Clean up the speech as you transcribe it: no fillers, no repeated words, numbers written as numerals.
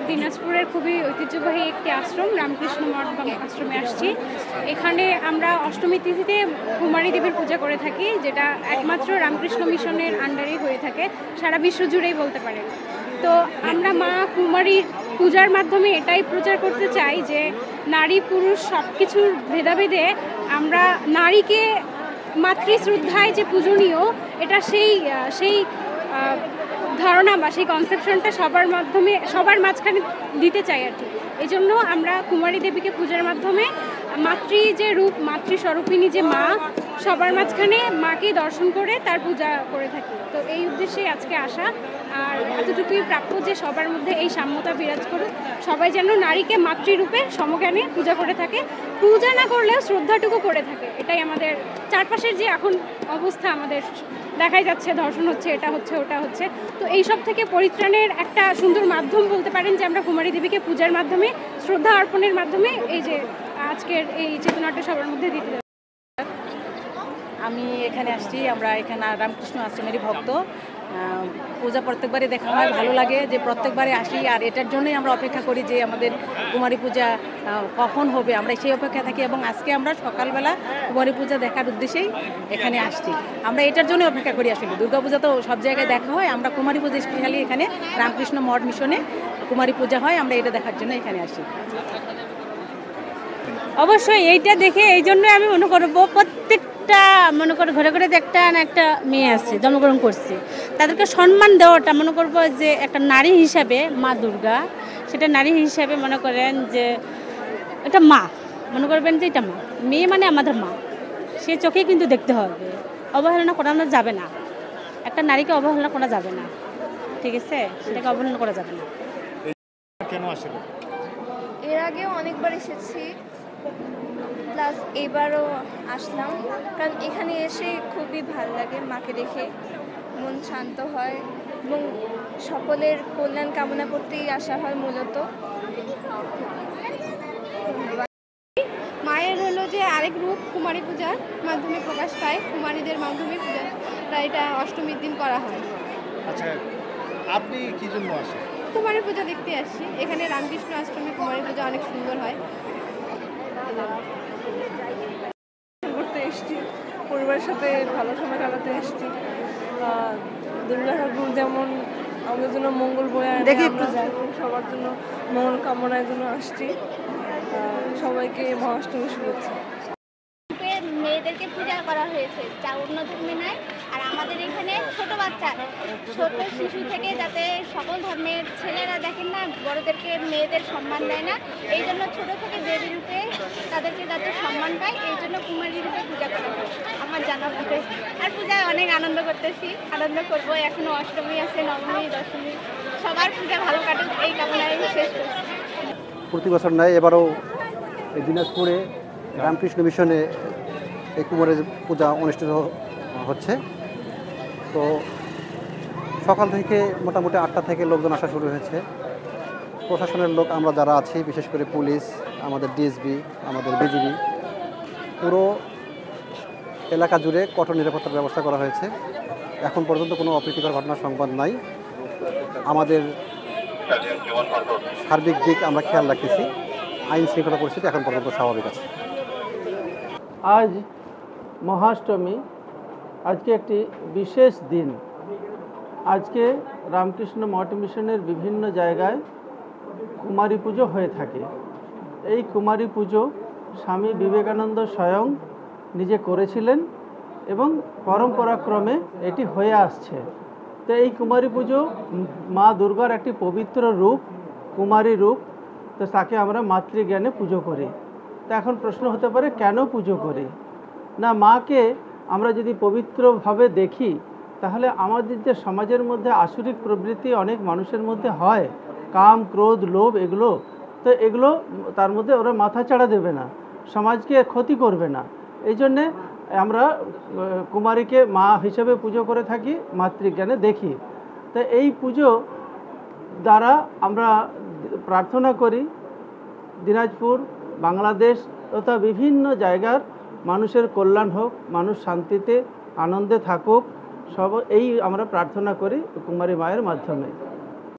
দিনাজপুরের খুবই ঐতিহ্যবাহী একটি আশ্রম রামকৃষ্ণ মঠ আশ্রমে আসছি। এখানে আমরা অষ্টমী তিথিতে কুমারী দেবীর পূজা করে থাকি, যেটা একমাত্র রামকৃষ্ণ মিশনের আন্ডারে হয়ে থাকে, সারা বিশ্ব জুড়েই বলতে পারেন। তো আমরা মা কুমারীর পূজার মাধ্যমে এটাই প্রচার করতে চাই যে নারী পুরুষ সব কিছুর ভেদাভেদে আমরা নারীকে মাতৃশ্রদ্ধায় যে পূজনীয়, এটা সেই ধারণা বা সেই কনসেপশনটা সবার মাঝখানে দিতে চাই আর কি। এই জন্য আমরা কুমারী দেবীকে পূজার মাধ্যমে মাতৃ যে রূপ, মাতৃস্বরূপিণী যে মা, সবার মাঝখানে মাকে দর্শন করে তার পূজা করে থাকি। তো এই উদ্দেশ্যে আজকে আসা, আর এতটুকুই প্রাপ্য যে সবার মধ্যে এই সাম্যতা বিরাজ করুক, সবাই যেন নারীকে মাতৃরূপে সমজ্ঞানে পূজা করে থাকে, পূজা না করলেও শ্রদ্ধাটুকু করে থাকে। এটাই আমাদের চারপাশের যে এখন অবস্থা আমাদের দেখাই যাচ্ছে, ধর্ষণ হচ্ছে, এটা হচ্ছে, ওটা হচ্ছে। তো এইসব থেকে পরিত্রাণের একটা সুন্দর মাধ্যম বলতে পারেন যে আমরা কুমারী দেবীকে পূজার মাধ্যমে, শ্রদ্ধা অর্পণের মাধ্যমে এই যে আজকের এই চেতনাটা সবার মধ্যে দিতে। আমি এখানে আসছি, আমরা এখানে রামকৃষ্ণ আশ্রমেরই ভক্ত। পূজা প্রত্যেকবারই দেখা হয়, ভালো লাগে যে প্রত্যেকবারে আসি, আর এটার জন্যই আমরা অপেক্ষা করি যে আমাদের কুমারী পূজা কখন হবে, আমরা সেই অপেক্ষা থাকি। এবং আজকে আমরা সকালবেলা কুমারী পূজা দেখার উদ্দেশ্যেই এখানে আসছি। আমরা এটার জন্যই অপেক্ষা করি। আসলে দুর্গাপূজা তো সব জায়গায় দেখা হয়, আমরা কুমারী পূজা স্পেশালি এখানে রামকৃষ্ণ মঠ মিশনে কুমারী পূজা হয়, আমরা এটা দেখার জন্য এখানে আসি। অবশ্যই এইটা দেখে এই জন্যই আমি মনে করবো প্রত্যেকটা মনে করো ঘরে ঘরে একটা না একটা মেয়ে আছে জন্মগ্রহণ করছে, তাদেরকে সম্মান দেওয়াটা মনে করবো যে একটা নারী হিসাবে মা দুর্গা, সেটা নারী হিসাবে মনে করেন যে এটা মা, মনে করবেন যে এটা মা, মেয়ে মানে আমাদের মা, সে চোখেই কিন্তু দেখতে হবে, অবহেলনা করানো যাবে না, একটা নারীকে অবহেলনা করা যাবে না, ঠিক আছে, সেটাকে অবহেলনা করা যাবে না। কেন আসলে এর আগেও অনেকবার এসেছি, প্লাস এবারও আসলাম, কারণ এখানে এসে খুবই ভালো লাগে, মাকে দেখে মন শান্ত হয় এবং সকলের কল্যাণ কামনা করতেই আসা হয় মূলত। মায়ের হলো যে আরেক রূপ কুমারী পূজার মাধ্যমে প্রকাশ পায়, কুমারীদের মাধ্যমে পূজাটা এটা অষ্টমীর দিন করা হয়। আচ্ছা, আপনি কি জন্য আসেন? কুমারী পূজা দেখতে আসছি, এখানে রামকৃষ্ণ আশ্রমে কুমারী পূজা অনেক সুন্দর হয়। ঘুরতে এসেছি, পরিবারের সাথে ভালো সময় কাটাতে এসেছি। দুর্গা ঠাকুর যেমন আমাদের জন্য মঙ্গল বয়ে আনে, আমরা সবার জন্য মঙ্গল কামনার জন্য আসছি। সবাইকে মহাষ্টমী শুভেচ্ছা। মেয়েদেরকে পূজা করা হয়েছে, যা অন্য ধর্মে নাই। আর আমাদের এখানে ছোট বাচ্চা, ছোট শিশু থেকে যাতে সকল ধর্মের ছেলেরা দেখেন না বড়দেরকে মেয়েদের সম্মান দেয় না, এই জন্য ছোট থেকে দেবী রূপে তাদেরকে যাতে সম্মান পায়, এই জন্য কুমারী রূপে পূজা করা হয় আমার জানা মতে। আর পূজায় অনেক আনন্দ করতেছি, আনন্দ করবো। এখনো অষ্টমী আছে, নবমী, দশমী, সবার পূজা ভালো কাটুক এই কামনায় শেষ করছি। প্রতি বছর নয়, এবারও এই দিনাজপুরে রামকৃষ্ণ মিশনে এই কুমারী পূজা অনুষ্ঠিত হচ্ছে। তো সকাল থেকে মোটামুটি 8টা থেকে লোকজন আসা শুরু হয়েছে। প্রশাসনের লোক আমরা যারা আছি, বিশেষ করে পুলিশ, আমাদের ডিএসবি, আমাদের বিজিবি, পুরো এলাকা জুড়ে কঠোর নিরাপত্তার ব্যবস্থা করা হয়েছে। এখন পর্যন্ত কোনো অপ্রীতিকর ঘটনার সংবাদ নাই। আমাদের সার্বিক দিক আমরা খেয়াল রাখতেছি, আইন শৃঙ্খলা পরিস্থিতি এখন পর্যন্ত স্বাভাবিক আছে। আজ মহাষ্টমী, আজকে একটি বিশেষ দিন। আজকে রামকৃষ্ণ মঠ মিশনের বিভিন্ন জায়গায় কুমারী পুজো হয়ে থাকে। এই কুমারী পুজো স্বামী বিবেকানন্দ স্বয়ং নিজে করেছিলেন এবং পরম্পরাক্রমে এটি হয়ে আসছে। তো এই কুমারী পুজো মা দুর্গার একটি পবিত্র রূপ, কুমারী রূপ, তো তাকে আমরা মাতৃজ্ঞানে পুজো করি। তো এখন প্রশ্ন হতে পারে কেন পুজো করি? না, মাকে আমরা যদি পবিত্রভাবে দেখি তাহলে আমাদের যে সমাজের মধ্যে আসুরিক প্রবৃত্তি অনেক মানুষের মধ্যে হয়, কাম, ক্রোধ, লোভ, এগুলো, তো এগুলো তার মধ্যে ওরা মাথা চাড়া দেবে না, সমাজকে ক্ষতি করবে না। এই জন্যে আমরা কুমারীকে মা হিসেবে পুজো করে থাকি, মাতৃজ্ঞানে দেখি। তো এই পুজো দ্বারা আমরা প্রার্থনা করি দিনাজপুর, বাংলাদেশ তথা বিভিন্ন জায়গার মানুষের কল্যাণ হোক, মানুষ শান্তিতে আনন্দে থাকুক, সব এই আমরা প্রার্থনা করি কুমারী মায়ের মাধ্যমে।